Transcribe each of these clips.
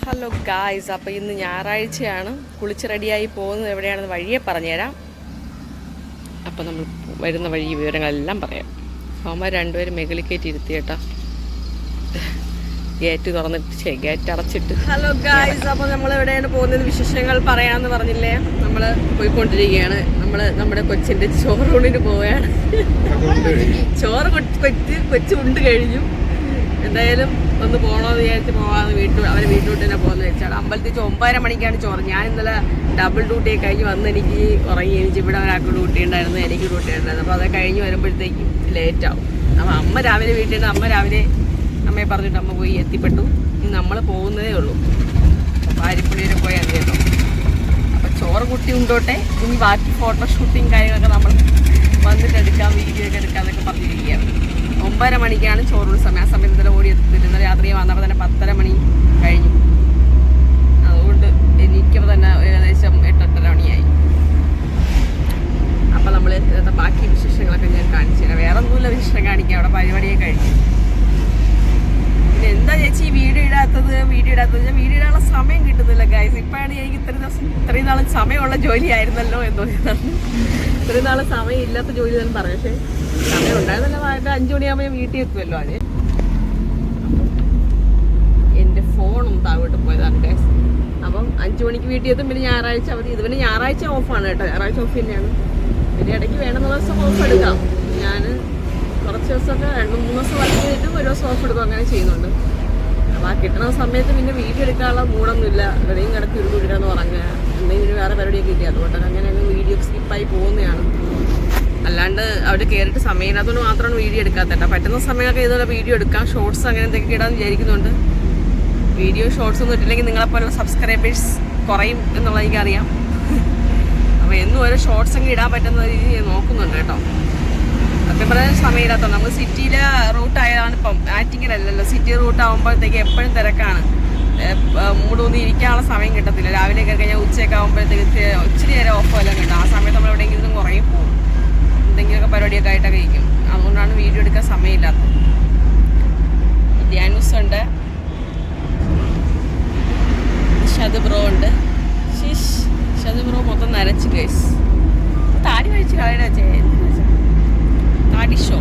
Hello guys, അപ്പോൾ ഇന്ന് ഞായറാഴ്ചയാണ്. കുളിച്ച് റെഡിയായി പോകുന്നത് എവിടെയാണെന്ന് വഴിയെ പറഞ്ഞുതരാം. അപ്പോൾ നമ്മൾ വരുന്ന വഴി വിവരങ്ങളെല്ലാം പറയാം. അവന്മാർ രണ്ടുപേരും മുകളിൽ കയറ്റി ഇരുത്തി കേട്ടോ, ഗേറ്റ് തുറന്നിട്ട് ഗേറ്റ് അടച്ചിട്ട്. ഹലോ ഗായ്സ്, അപ്പോൾ നമ്മൾ എവിടെയാണ് പോകുന്നത് വിശേഷങ്ങൾ പറയാമെന്ന് പറഞ്ഞില്ലേ. നമ്മൾ പോയിക്കൊണ്ടിരിക്കുകയാണ്. നമ്മൾ നമ്മുടെ കൊച്ചിൻ്റെ ചോറൂണിന് പോവുകയാണ്. ചോറ് കൊച്ചു ഉണ്ട് കഴിഞ്ഞു. എന്തായാലും ഒന്ന് പോകണമെന്ന് വിചാരിച്ച് പോകാമെന്ന് അവരെ വീട്ടിലോട്ട് തന്നെ പോകുന്നത് വെച്ചാൽ അമ്പലത്തിൽ 9:30 മണിക്കാണ് ചോറ്. ഞാൻ ഇന്നലെ ഡബിൾ ഡ്യൂട്ടി കഴിഞ്ഞ് വന്ന് എനിക്ക് ഉറങ്ങി. എനിക്ക് ഇവിടെ ഒരാൾക്ക് ഡ്യൂട്ടി ഉണ്ടായിരുന്നു, എനിക്ക് ഡ്യൂട്ടി ഉണ്ടായിരുന്നു. അപ്പോൾ അത് കഴിഞ്ഞ് വരുമ്പോഴത്തേക്കും ലേറ്റാവും. അപ്പോൾ അമ്മ രാവിലെ വീട്ടിൽ നിന്ന് അമ്മ രാവിലെ അമ്മയെ പറഞ്ഞിട്ട് അമ്മ പോയി എത്തിപ്പെട്ടു. ഇനി നമ്മൾ പോകുന്നതേ ഉള്ളൂ. പാരിപ്പള്ളിയിൽ പോയി അത് കേട്ടോ. അപ്പോൾ ചോറ് കുട്ടി ഉണ്ടോട്ടെ, ഇനി ബാക്കി ഫോട്ടോ ഷൂട്ടിങ് കാര്യങ്ങളൊക്കെ നമ്മൾ വന്നിട്ട് എടുക്കാം, വീഡിയോ ഒക്കെ എടുക്കാമെന്നൊക്കെ പറഞ്ഞിരിക്കുകയാണ്. 9:30 മണിക്കാണ് ചോറുള്ള സമയം. ആ സമയത്ത് ഇന്നലെ ഓടി എത്തിയിട്ട് രാത്രി വന്നപ്പോൾ തന്നെ 10:30 മണി കഴിഞ്ഞു. അതുകൊണ്ട് എനിക്കപ്പോൾ തന്നെ ഏകദേശം 8-8:30 മണിയായി. അപ്പോൾ നമ്മൾ ഇന്നത്തെ ബാക്കി വിശേഷങ്ങളൊക്കെ ഞാൻ കാണിച്ചു തരാം. വേറെ ഒന്നുമില്ല വിശേഷം കാണിക്കാം. അവിടെ പരിപാടിയൊക്കെ കഴിഞ്ഞു. പിന്നെ എന്താ ചേച്ചി വീഡിയോ ഇടാത്തത് വീഡിയോ ഇടാനുള്ള സമയം കിട്ടുന്നില്ല ഗൈസ്. ഇപ്പോഴാണ് എനിക്ക് ഇത്രയും നാൾ സമയമുള്ള ജോലി ആയിരുന്നല്ലോ എന്ന് തോന്നിയതാണ്. ഇത്രയും നാൾ സമയം ഇല്ലാത്ത ജോലി തന്നെ പറഞ്ഞു. പക്ഷേ സമയം ഉണ്ടായിരുന്നല്ലോ. 5 മണിയാകുമ്പോൾ ഞാൻ വീട്ടിൽ എത്തുമല്ലോ. അത് എൻ്റെ ഫോണും താഴോട്ട് പോയതാണ് ഗൈസ്. അപ്പം 5 മണിക്ക് വീട്ടിൽ എത്തും. പിന്നെ ഞായറാഴ്ച അവധി. ഇത് പിന്നെ ഞായറാഴ്ച ഓഫാണ് കേട്ടോ. ഞായറാഴ്ച ഓഫ് തന്നെയാണ്. പിന്നെ ഇടയ്ക്ക് വേണമെന്നുള്ള ദിവസം ഓഫ് എടുക്കാം. ഞാൻ കുറച്ച് ദിവസമൊക്കെ 2-3 ദിവസം വർക്ക് ചെയ്തിട്ട് ഒരു ദിവസം ഓഫ് എടുക്കും. അങ്ങനെ ചെയ്യുന്നുണ്ട്. അപ്പോൾ ആ കിട്ടുന്ന സമയത്ത് പിന്നെ വീഡിയോ എടുക്കാനുള്ള മൂടൊന്നുമില്ല. എവിടെയും കിടക്ക് ഇരുന്ന് ഉറങ്ങുക, എന്തെങ്കിലും വേറെ പരിപാടിയൊക്കെ കിട്ടി. അതുകൊണ്ട് അങ്ങനെ അങ്ങ് വീഡിയോ സ്കിപ്പായി പോകുന്നതാണ്. അല്ലാണ്ട് അവിടെ കയറിയിട്ട് സമയമില്ലാത്തതുകൊണ്ട് മാത്രമാണ് വീഡിയോ എടുക്കാത്തട്ടോ. പറ്റുന്ന സമയമൊക്കെ ഇതുപോലെ വീഡിയോ എടുക്കാം. ഷോർട്സ് അങ്ങനെ എന്തൊക്കെ ഇടാമെന്ന് വിചാരിക്കുന്നുണ്ട്. വീഡിയോ ഷോർട്സ് ഒന്നും ഇട്ടില്ലെങ്കിൽ നിങ്ങളെപ്പോലുള്ള സബ്സ്ക്രൈബേഴ്സ് കുറയും എന്നുള്ളത് എനിക്കറിയാം. അപ്പോൾ എന്നും ഓരോ ഷോർട്സ് ഒക്കെ ഇടാൻ പറ്റുന്ന രീതിയിൽ നോക്കുന്നുണ്ട് കേട്ടോ. സത്യം പറയാൻ സമയമില്ലാത്ത നമ്മൾ സിറ്റിയിലെ റൂട്ടായതാണ്. ഇപ്പം ആറ്റിങ്ങലല്ലല്ലോ, സിറ്റി റൂട്ടാകുമ്പോഴത്തേക്ക് എപ്പോഴും തിരക്കാണ്. മൂടൊന്നും ഇരിക്കാനുള്ള സമയം കിട്ടത്തില്ല. രാവിലെ കയറി കഴിഞ്ഞാൽ ഉച്ചയൊക്കെ ആകുമ്പോഴത്തേക്ക് ഒത്തിരി നേരം ഓഫോ എല്ലാം കിട്ടും. ആ സമയത്ത് നമ്മൾ എവിടെയെങ്കിലും കുറയും പോകും, എന്തെങ്കിലുമൊക്കെ പരിപാടിയൊക്കെ ആയിട്ടൊക്കെ ഇരിക്കും. അതുകൊണ്ടാണ് വീഡിയോ എടുക്കാൻ സമയമില്ലാത്തത്. ധ്യാനൂസ് ഉണ്ട്, ഷത് ബ്രോ ഉണ്ട്. ഷത് ബ്രോ മൊത്തം നരച്ച് ഗൈസ്. താടി കഴിച്ച് കളയുടെ താടി ഷോ.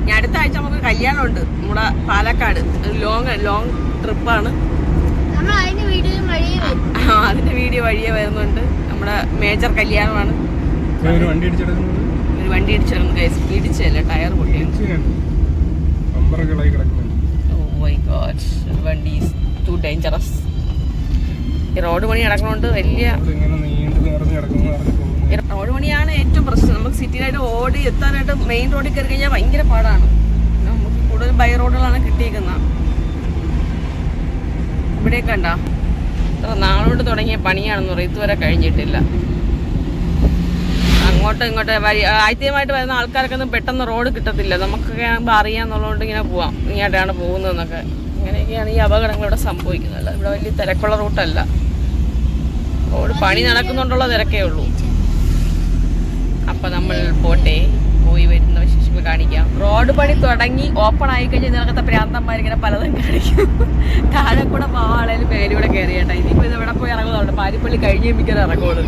ഞാൻ അടുത്ത ആഴ്ച നമുക്ക് കല്യാണമുണ്ട് നമ്മുടെ പാലക്കാട്. ലോങ് ട്രിപ്പാണ്. അതിന്റെ വീഡിയോ വഴിയേ വരുന്നുണ്ട്. നമ്മുടെ മേജർ കല്യാണമാണ്. ഒരു വണ്ടി ഇടിച്ചിരുന്നു ഗൈസ്. ഇടിച്ചല്ല, ടയർ പൊട്ടി. ഓ മൈ ഗോഡ്, വണ്ടി ഈസ് ടു ഡേഞ്ചറസ്. ഈ റോഡ് പണി നടക്കണോണ്ട് വലിയ റോഡ് പണിയാണ് ഏറ്റവും പ്രശ്നം. നമുക്ക് സിറ്റിയിലായിട്ട് ഓടി എത്താനായിട്ട് മെയിൻ റോഡിൽ കയറി കഴിഞ്ഞാൽ ഭയങ്കര പാടാണ്. നമുക്ക് കൂടുതൽ ബൈ റോഡുകളാണ് കിട്ടിയിരിക്കുന്നത്. ഇവിടെയൊക്കെ ഉണ്ടോ ഇത്ര നാളോട്ട് തുടങ്ങിയ പണിയാണെന്ന് പറയും. ഇതുവരെ കഴിഞ്ഞിട്ടില്ല. അങ്ങോട്ടും ഇങ്ങോട്ടും ആദ്യമായിട്ട് വരുന്ന ആൾക്കാരൊക്കെ ഒന്നും പെട്ടെന്ന് റോഡ് കിട്ടത്തില്ല. നമുക്കൊക്കെ ആകുമ്പോൾ അറിയാമെന്നുള്ളതുകൊണ്ട് ഇങ്ങനെ പോവാം, ഇങ്ങോട്ടാണ് പോകുന്നതെന്നൊക്കെ. അങ്ങനെയൊക്കെയാണ് ഈ അപകടങ്ങൾ ഇവിടെ സംഭവിക്കുന്നത്. ഇവിടെ വലിയ തിരക്കുള്ള റൂട്ടല്ല. റോഡ് പണി നടക്കുന്നുണ്ടുള്ള തിരക്കേ ഉള്ളൂ. അപ്പം നമ്മൾ പോയി വരുന്ന വിശേഷങ്ങൾ കാണിക്കാം. റോഡ് പണി തുടങ്ങി ഓപ്പൺ ആയി കഴിഞ്ഞാൽ ഇതിനകത്തെ പ്രാന്തന്മാരിങ്ങനെ പലതും കാണിക്കും. താഴെ കൂടെ ആളേലും പേരിലൂടെ കയറി കേട്ടോ. ഇനിയിപ്പോൾ ഇത് എവിടെ പോയി ഇറങ്ങുന്നുണ്ട്. പാരിപ്പള്ളി കഴിഞ്ഞ് മിക്കത് ഇറങ്ങുള്ളൂ.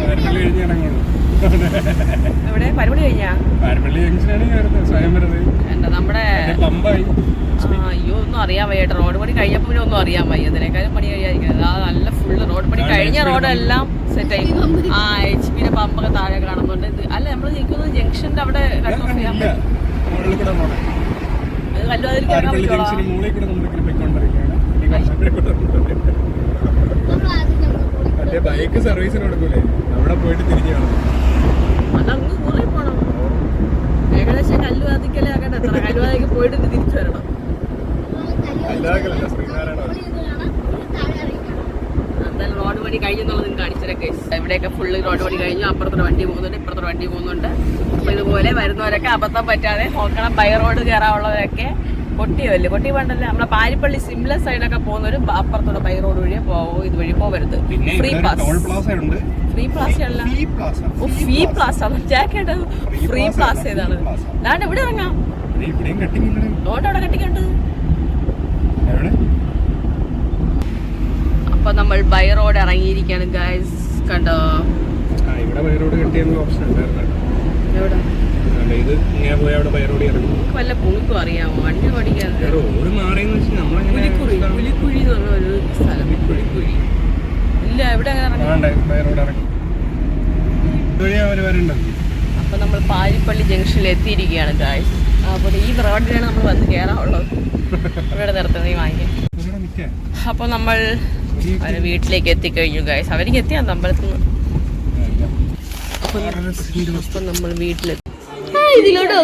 എവിടെ പരിപാടി കഴിഞ്ഞാ എന്താ നമ്മുടെ അയ്യോ ഒന്നും അറിയാൻ വയ്യ. റോഡ് പണി കഴിഞ്ഞപ്പോൾ പിന്നെ ഒന്നും അറിയാൻ വയ്യ. അതിനേക്കാളും പണി കഴിയാതിരിക്കുന്നത്. ആ നല്ല ഫുള്ള് റോഡ് പണി കഴിഞ്ഞ റോഡെല്ലാം സെറ്റായി. HP പമ്പൊക്കെ താഴെ കാണുന്നുണ്ട്. ഇത് അല്ല നമ്മൾ നിൽക്കുന്നത് ജംഗ്ഷന്റെ അവിടെ കട്ട് ഓഫ് ചെയ്യാൻ പറ്റും. അത് കല്ലുവാതിരിക്കാൻ പറ്റുള്ളൂ. ബൈക്ക് സർവീസിന് കൊടുക്കൂലേ, അവിടെ പോയിട്ട് തിരിഞ്ഞു അതങ്ങ് കൂറി പോണം. ഏകദേശം കല്ലുവാതിക്കലേ ആകട്ടെ. എത്ര കല്ലുവാതിക്ക് പോയിട്ട് തിരിച്ചു വരണം. എന്തായാലും റോഡ് പണി കഴിഞ്ഞെന്നുള്ളത് നിങ്ങൾക്ക് കാണിച്ചതൊക്കെ. ഇവിടെയൊക്കെ ഫുള്ള് റോഡ് പണി കഴിഞ്ഞു. അപ്പുറത്തൊരു വണ്ടി പോകുന്നുണ്ട്, ഇപ്പുറത്തൊരു വണ്ടി പോകുന്നുണ്ട്. അപ്പോൾ ഇതുപോലെ വരുന്നവരൊക്കെ അബദ്ധം പറ്റാതെ നോക്കണം. ബൈ റോഡ് കയറാനുള്ളവരൊക്കെ കൊട്ടിയല്ലേ, കൊട്ടി പണ്ടല്ലേ നമ്മളെ പാരിപ്പള്ളി സിംല സൈഡൊക്കെ പോകുന്നവർ അപ്പുറത്തോടെ ബൈ റോഡ് വഴിയെ പോവോ, ഇതുവഴി പോവരുത്. Free pass. ഫ്രീ പ്ലാസ അല്ല, ഫീ പ്ലാസ. കേട്ടത് ഫ്രീ പ്ലാസ ഏതാണ്? അല്ലാണ്ട് ഇവിടെ ഇറങ്ങാം. റോഡ് അവിടെ കെട്ടിക്കേണ്ടത്. അപ്പൊ നമ്മൾ ബൈ റോഡ് ഇറങ്ങിയിരിക്കുകയാണ് ഗൈസ്. കണ്ടോ ഇവിടെ ബൈ റോഡ് കിട്ടിയെന്ന് ഓപ്ഷൻ ഉണ്ടായിരുന്നു. എവിടെ ഇത് ഇങ്ങനെ പോയി അവിടെ ബൈ റോഡ് ഇറങ്ങും. വല്ല പുളിക്കും അറിയാമോ? വണ്ടി പഠിക്കാതെ റോഡ് മാറിയെന്ന് വെച്ചാൽ നമ്മളെങ്ങനെ പുലിക്കുഴി എന്ന് പറഞ്ഞ ഒരു സ്ഥലം. പുലിക്കുഴി ഇല്ല, എവിടെ അങ്ങനെ ബൈ റോഡ് ഇറങ്ങി വരുന്നുണ്ടോ? അപ്പൊ നമ്മൾ പാരിപ്പള്ളി ജംഗ്ഷനിൽ എത്തിയിരിക്കുകയാണ് ഗൈസ്. അപ്പോൾ ഈ റോഡിലാണ് നമ്മൾ വന്ന് കയറാനുള്ളത്. ഇവിടെ നിർത്തുന്നത് ഈ വാങ്ങിക്കാൻ. അപ്പോൾ നമ്മൾ അവരെ വീട്ടിലേക്ക് എത്തിക്കഴിഞ്ഞു ഗൈസ്. അവർക്ക് എത്തിയാ അമ്പലത്തിൽ നിന്ന്. അപ്പം നമ്മൾ വീട്ടിലെത്തി. ഇതിലോട്ട്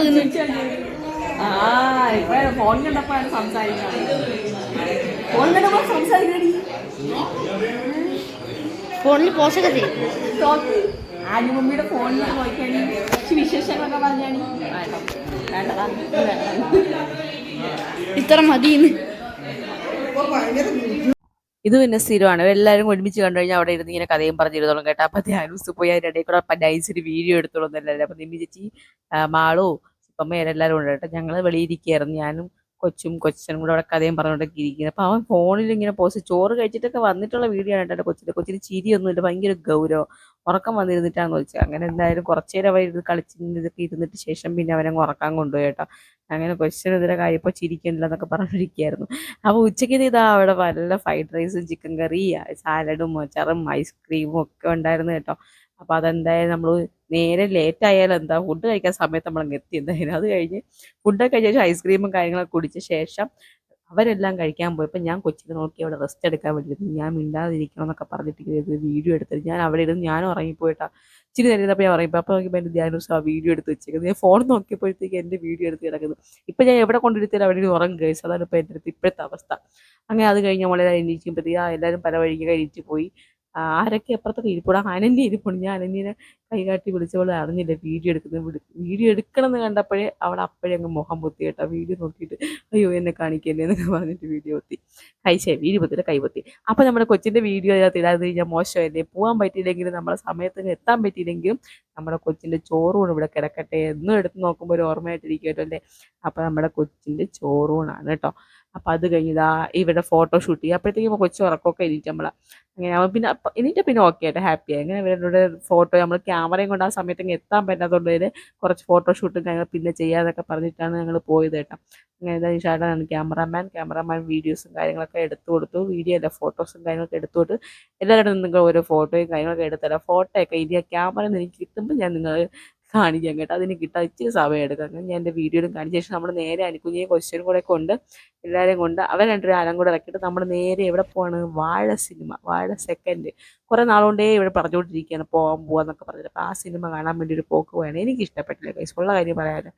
ഫോൺ കണ്ടപ്പോഴാണ് സംസാരിക്കുന്നത്. ഫോൺ കണ്ടപ്പോൾ സംസാരിക്കണി. ഫോണിൽ പോസ്റ്റൊക്കെ ചെയ്യും. ആലുമമ്മിയുടെ ഫോണിൽ നോക്കിയാണ് വിശേഷങ്ങളൊക്കെ പറഞ്ഞാണ്. ഇത്ര മതിയെന്ന്. ഇത് പിന്നെ സ്ഥിരമാണ്. എല്ലാവരും ഒരുമിച്ച് കണ്ടു കഴിഞ്ഞാൽ അവിടെ ഇരുന്ന് ഇങ്ങനെ കഥയും പറഞ്ഞിരുന്നോളും കേട്ടോ. അപ്പം ധ്യാനൂസ് പോയി അതിൻ്റെ ഇടയിൽ കൂടെ നൈസിന് വീഡിയോ എടുത്തോളും എന്നല്ലേ. അപ്പം നിമ്മി ചേച്ചി, മാളോ, ചിപ്പമ്മ എല്ലാവരും ഉണ്ട് കേട്ടോ. ഞങ്ങൾ വെളിയിരിക്കുകയായിരുന്നു. ഞാനും കൊച്ചനും കൂടെ അവിടെ കഥയും പറഞ്ഞുകൊണ്ടൊക്കെ ഇരിക്കുന്നത്. അപ്പം അവൻ ഫോണിൽ ഇങ്ങനെ പോസ്റ്റ് ചോറ് കഴിച്ചിട്ടൊക്കെ വന്നിട്ടുള്ള വീഡിയോ ആണ് കേട്ടോ. കൊച്ചിന് ചിരിയൊന്നുമില്ല, ഭയങ്കര ഗൗരവം. ഉറക്കം വന്നിരുന്നിട്ടാണെന്ന് വെച്ചാൽ. അങ്ങനെ എന്തായാലും കുറച്ച് നേരം അവർ ഇത് കളിച്ചിതൊക്കെ ഇരുന്നിട്ട് ശേഷം പിന്നെ അവനങ്ങ് ഉറക്കാൻ കൊണ്ടുപോയി കേട്ടോ. അങ്ങനെ കൊച്ചിനെതിരെ കാര്യം ഇപ്പോൾ ചിരിക്കുന്നില്ല എന്നൊക്കെ പറഞ്ഞിരിക്കുകയായിരുന്നു. അപ്പോൾ ഉച്ചയ്ക്ക് ഇതാ അവിടെ നല്ല ഫ്രൈഡ് റൈസും ചിക്കൻ കറി, സാലഡും അച്ചാറും ഐസ്ക്രീമും ഒക്കെ ഉണ്ടായിരുന്നു കേട്ടോ. അപ്പോൾ അതെന്തായാലും നമ്മൾ നേരെ ലേറ്റ് ആയാലും എന്താ ഫുഡ് കഴിക്കാൻ സമയത്ത് നമ്മളങ്ങ് എത്തി. എന്തായാലും അത് കഴിഞ്ഞ് ഫുഡൊക്കെ കഴിച്ച ശേഷം ഐസ്ക്രീമും കാര്യങ്ങളൊക്കെ കുടിച്ച ശേഷം അവരെല്ലാം കഴിക്കാൻ പോയപ്പോൾ ഞാൻ കൊച്ചിനെ നോക്കി അവിടെ റെസ്റ്റ് എടുക്കാൻ വേണ്ടിയിരുന്നു. ഞാൻ മിണ്ടാതിരിക്കണം എന്നൊക്കെ പറഞ്ഞിട്ട് വീഡിയോ എടുത്തത്. ഞാൻ അവിടെ ഇരുന്ന് ഞാനും ഉറങ്ങിപ്പോയിട്ടാ. ഇച്ചിരി നേരം ഇരുന്നപ്പോൾ ഞാൻ ഉറങ്ങിപ്പോൾ. അപ്പോൾ നോക്കിയപ്പോൾ എൻ്റെ ധ്യാനൂസ് ആ വീഡിയോ എടുത്ത് വെച്ചേക്കുന്നത്. ഞാൻ ഫോൺ നോക്കിയപ്പോഴത്തേക്ക് എൻ്റെ വീഡിയോ എടുത്ത് കിടക്കുന്നത്. ഇപ്പം ഞാൻ എവിടെ കൊണ്ടിരുത്തിയാലും അവിടെ ഉറങ്ങും ഗൈസ്. അതാണ് ഇപ്പോൾ എൻ്റെ അടുത്ത് ഇപ്പോഴത്തെ അവസ്ഥ. അങ്ങനെ അത് കഴിഞ്ഞ് നമ്മളെ എണീക്കുമ്പോഴത്തേക്ക് എല്ലാവരും പല വഴിക്ക് എണീറ്റ് പോയി. ആരൊക്കെ അപ്പുറത്തൊക്കെ ഇരിപ്പൂടാ. അനന്യ ഇരിപ്പുണ്ട്. ഞാൻ അനന്യനെ കൈകാട്ടി വിളിച്ചവളെ അറിഞ്ഞില്ല വീഡിയോ എടുക്കുന്നത്. വീഡിയോ എടുക്കണം എന്ന് കണ്ടപ്പോഴേ അവൾ അപ്പോഴേ അങ്ങ് മുഖം പൊത്തി കേട്ടോ. വീഡിയോ നോക്കിയിട്ട് അയ്യോ എന്നെ കാണിക്കല്ലേ എന്നൊക്കെ പറഞ്ഞിട്ട് വീഡിയോ പൊത്തി. വീഡിയോ പൊത്തിയിട്ട് കൈ പൊത്തി. അപ്പോൾ നമ്മുടെ കൊച്ചിൻ്റെ വീഡിയോ അതിനകത്ത് ഇടാതെ കഴിഞ്ഞാൽ മോശമല്ലേ. പോകാൻ പറ്റിയില്ലെങ്കിലും നമ്മളെ സമയത്തിന് എത്താൻ പറ്റിയില്ലെങ്കിലും നമ്മുടെ കൊച്ചിൻ്റെ ചോറൂണ് ഇവിടെ കിടക്കട്ടെ എന്നും എടുത്ത് നോക്കുമ്പോൾ ഒരു ഓർമ്മയായിട്ടിരിക്കട്ടോ അല്ലേ. അപ്പോൾ നമ്മുടെ കൊച്ചിൻ്റെ ചോറൂണാണ് കേട്ടോ. അപ്പോൾ അത് കഴിഞ്ഞിതാ ഇവിടെ ഫോട്ടോഷൂട്ട് ചെയ്യും. അപ്പോഴത്തേക്കും കൊച്ചു ഉറക്കമൊക്കെ എണീറ്റ് നമ്മളെ. അങ്ങനെ അവൻ പിന്നെ എണീറ്റ് പിന്നെ ഓക്കെ ആയിട്ട് ഹാപ്പിയായി. അങ്ങനെ ഇവരുടെ ഫോട്ടോ നമ്മൾ ക്യാമറയും കൊണ്ട് ആ സമയത്ത് എത്താൻ പറ്റാത്തതുകൊണ്ട് കുറച്ച് ഫോട്ടോഷൂട്ടും കാര്യങ്ങൾ പിന്നെ ചെയ്യാന്നൊക്കെ പറഞ്ഞിട്ടാണ് ഞങ്ങൾ പോയത് കേട്ടോ. അങ്ങനെ എന്താ ഷാഡാണ് ക്യാമറാമാൻ വീഡിയോസും കാര്യങ്ങളൊക്കെ എടുത്തു കൊടുത്തു. വീഡിയോ അല്ല ഫോട്ടോസും കാര്യങ്ങളൊക്കെ എടുത്തുകൊണ്ട് എല്ലാവരും നിങ്ങൾ ഓരോ ഫോട്ടോയും കാര്യങ്ങളൊക്കെ എടുത്തരാം. ഫോട്ടോയൊക്കെ ഇനി ക്യാമറ എനിക്ക് കിട്ടുമ്പോൾ ഞാൻ നിങ്ങൾ കാണിക്കാൻ കേട്ടോ. അതിന് കിട്ടാൻ ഇച്ചിരി സമയം എടുക്കാം. അങ്ങനെ ഞാൻ എൻ്റെ വീഡിയോയിലും കാണിച്ച ശേഷം നമ്മൾ നേരെ അനുകുഞ്ഞിയും ക്വസ്റ്റ്യനും കൂടെ കൊണ്ട് എല്ലാവരെയും കൊണ്ട് അവർ രണ്ടൊരു ആലം കൂടെ ഇറക്കിയിട്ട് നമ്മൾ നേരെ എവിടെ പോവാണ്? വാഴ സെക്കൻഡ്. കുറേ നാളുകൊണ്ടേ ഇവിടെ പറഞ്ഞുകൊണ്ടിരിക്കുകയാണ് പോകാമെന്നൊക്കെ പറഞ്ഞിട്ട്. അപ്പോൾ ആ സിനിമ കാണാൻ വേണ്ടി ഒരു പോക്ക് പോയാണ്. എനിക്ക് ഇഷ്ടപ്പെട്ടില്ല ഗൈസ്. ഉള്ള കാര്യം പറയാൻ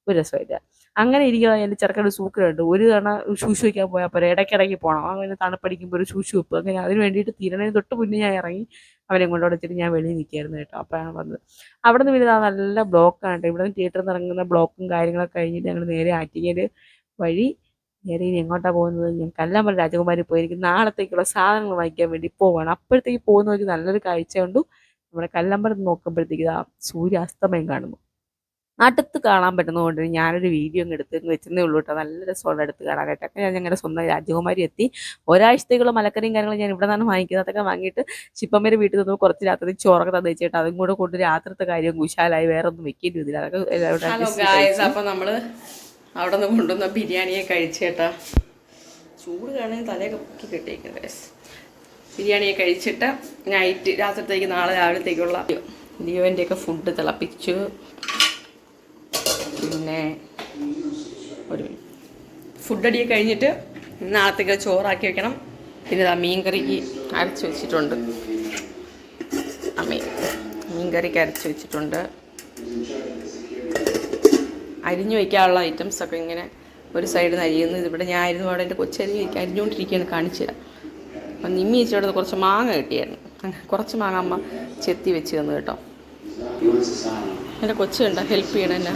ഒരു രസമില്ല. അങ്ങനെ ഇരിക്കുക. എൻ്റെ ചെറുക്കൻ്റെ സൂക്കറുണ്ട്. ഒരു തവണ ഷൂസ് വയ്ക്കാൻ പോയാൽ പോരാ, ഇടയ്ക്കിടയ്ക്ക് പോകണം. അങ്ങനെ തണുപ്പടിക്കുമ്പോൾ ഒരു ഷൂസ് വെപ്പ്. അങ്ങനെ അതിന് വേണ്ടിയിട്ട് തീരണതിന് തൊട്ട് മുന്നേ ഞാൻ ഇറങ്ങി അവനെ കൊണ്ട് വെച്ചിട്ട് ഞാൻ വെളിയിൽ നിൽക്കുകയായിരുന്നു കേട്ടോ. അപ്പോഴാണ് വന്നത്. അവിടെ നിന്ന് പിന്നെ നല്ല ബ്ലോക്കാണ് കേട്ടോ. ഇവിടെ നിന്ന് തിയേറ്ററിൽ നിന്ന് ഇറങ്ങുന്ന ബ്ലോക്കും കാര്യങ്ങളൊക്കെ കഴിഞ്ഞിട്ട് ഞങ്ങൾ നേരെ ആറ്റിങ്ങൽ വഴി നേരെ ഇനി എങ്ങോട്ടാണ് പോകുന്നത്? ഞാൻ കല്ലാമ്പലം രാജകുമാരി പോയിരിക്കും. നാളത്തേക്കുള്ള സാധനങ്ങൾ വാങ്ങിക്കാൻ വേണ്ടി പോവുകയാണ്. അപ്പോഴത്തേക്ക് പോകുന്നവർക്ക് നല്ലൊരു കാഴ്ച കൊണ്ട് നമ്മുടെ കല്ലമ്പലം നോക്കുമ്പോഴത്തേക്ക് ആ സൂര്യാസ്തമയം കാണുന്നു. അടുത്ത് കാണാൻ പറ്റുന്നതുകൊണ്ട് ഞാനൊരു വീഡിയോ അങ്ങ് എടുത്ത് വെച്ചതേ ഉള്ളൂ കേട്ടോ. നല്ല രസമുള്ള അടുത്ത് കാണാനായിട്ട്. ഞാൻ ഞങ്ങളുടെ സ്വന്തം രാജകുമാരി എത്തി. ഒരാഴ്ചത്തേക്കുള്ള മലക്കറിയും കാര്യങ്ങളും ഞാൻ ഇവിടെ നിന്നാണ് വാങ്ങിക്കുന്നത്. അതൊക്കെ വാങ്ങിയിട്ട് ചിപ്പമ്മേരെ വീട്ടിൽ നിന്ന് കുറച്ച് രാത്രി ചോറൊക്കെ തന്നു വെച്ചിട്ട് അതും കൂടെ കൊണ്ട് രാത്രിത്തെ കാര്യം കുശാലായി വേറെ ഒന്നും വെക്കേണ്ടി വന്നില്ല. അതൊക്കെ അപ്പോൾ നമ്മൾ അവിടെ നിന്ന് കൊണ്ടുവന്ന ബിരിയാണിയെ കഴിച്ചേട്ടാ. ചൂട് കാണാൻ തലയൊക്കെ പൊക്കി കിട്ടിയിരിക്കുന്നത്. ബിരിയാണിയെ കഴിച്ചിട്ട് നൈറ്റ് രാത്രിത്തേക്ക് നാളെ രാവിലത്തേക്കുള്ള ലിയോൻ്റെയൊക്കെ ഫുഡ് തിളപ്പിച്ചു. പിന്നെ ഒരു ഫുഡടിയൊക്കെ കഴിഞ്ഞിട്ട് നാളത്തേക്ക് ചോറാക്കി വെക്കണം. പിന്നെ ഇതാ മീൻ കറിക്ക് അരച്ച് വെച്ചിട്ടുണ്ട്. മീൻ കറിക്ക് അരച്ച് വെച്ചിട്ടുണ്ട്. അരിഞ്ഞു വയ്ക്കാനുള്ള ഐറ്റംസൊക്കെ ഇങ്ങനെ ഒരു സൈഡിൽ നിന്ന് അരിയുന്നു. ഇതിവിടെ ഞാൻ അരിഞ്ഞു അവിടെ എൻ്റെ കൊച്ചരി അരിഞ്ഞുകൊണ്ടിരിക്കുകയാണ്. കാണിച്ചു തരാം. അപ്പം നിമ്മി ചേച്ചിയോട് കുറച്ച് മാങ്ങ കിട്ടിയായിരുന്നു. കുറച്ച് മാങ്ങ അമ്മ ചെത്തി വെച്ച് തന്നു കേട്ടോ. എൻ്റെ കൊച്ചുണ്ട് ഹെൽപ്പ് ചെയ്യണം എന്നെ.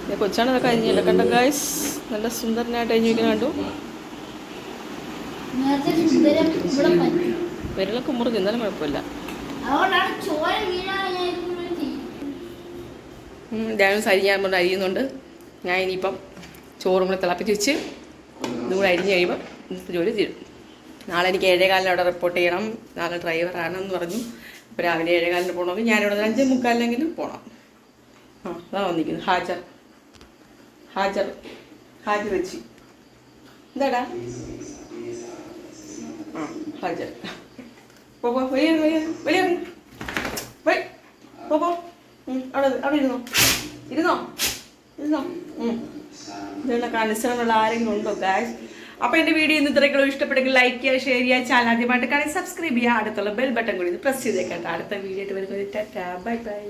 എൻ്റെ കൊച്ചാണ് ഇതൊക്കെ അരിഞ്ഞില്ല കണ്ടോ ഗൈസ്. നല്ല സുന്ദരനായിട്ട് അരിഞ്ഞു വയ്ക്കാൻ കണ്ടു. വിരലൊക്കെ മുറിഞ്ഞ് എന്നാലും കുഴപ്പമില്ല. ഡാൻസ് അരിഞ്ഞാൻ കൊണ്ട് അരിയുന്നുണ്ട്. ഞാൻ ഇനിയിപ്പം ചോറും കൂടെ തിളപ്പിച്ച് വെച്ച് ഇതും കൂടെ അരിഞ്ഞ് കഴിയുമ്പം ഇന്നത്തെ ജോലി തീരും. നാളെ എനിക്ക് 7:15 അവിടെ റിപ്പോർട്ട് ചെയ്യണം. നാളെ ഡ്രൈവറാണെന്ന് പറഞ്ഞു. അപ്പോൾ രാവിലെ 7:15 പോകണമെങ്കിൽ ഞാനിവിടെ 5:45 പോകണം. അതാ വന്നിരിക്കുന്നു ഹാജർ വെച്ച് എന്താടാ ഹാജർ പോ വലിയ പോ അവിടെ ഇരുന്നോ ഇതുള്ള കൺസേണുള്ള ആരെങ്കിലും ഉണ്ടോ ഗായ്സ്? അപ്പോൾ എൻ്റെ വീഡിയോ ഇന്ന് ഇത്രയൊക്കെ ഇഷ്ടപ്പെട്ടെങ്കിൽ ലൈക്ക് ചെയ്യുക, ഷെയർ ചെയ്യുക, ചാനൽ ആദ്യമായിട്ട് കാണാൻ സബ്സ്ക്രൈബ് ചെയ്യുക, അടുത്തുള്ള ബെൽ ബട്ടൺ കൂടി പ്രസ് ചെയ്തേക്കാം. അടുത്ത വീഡിയോ ആയിട്ട് വരുന്നത്. Tata bye bye.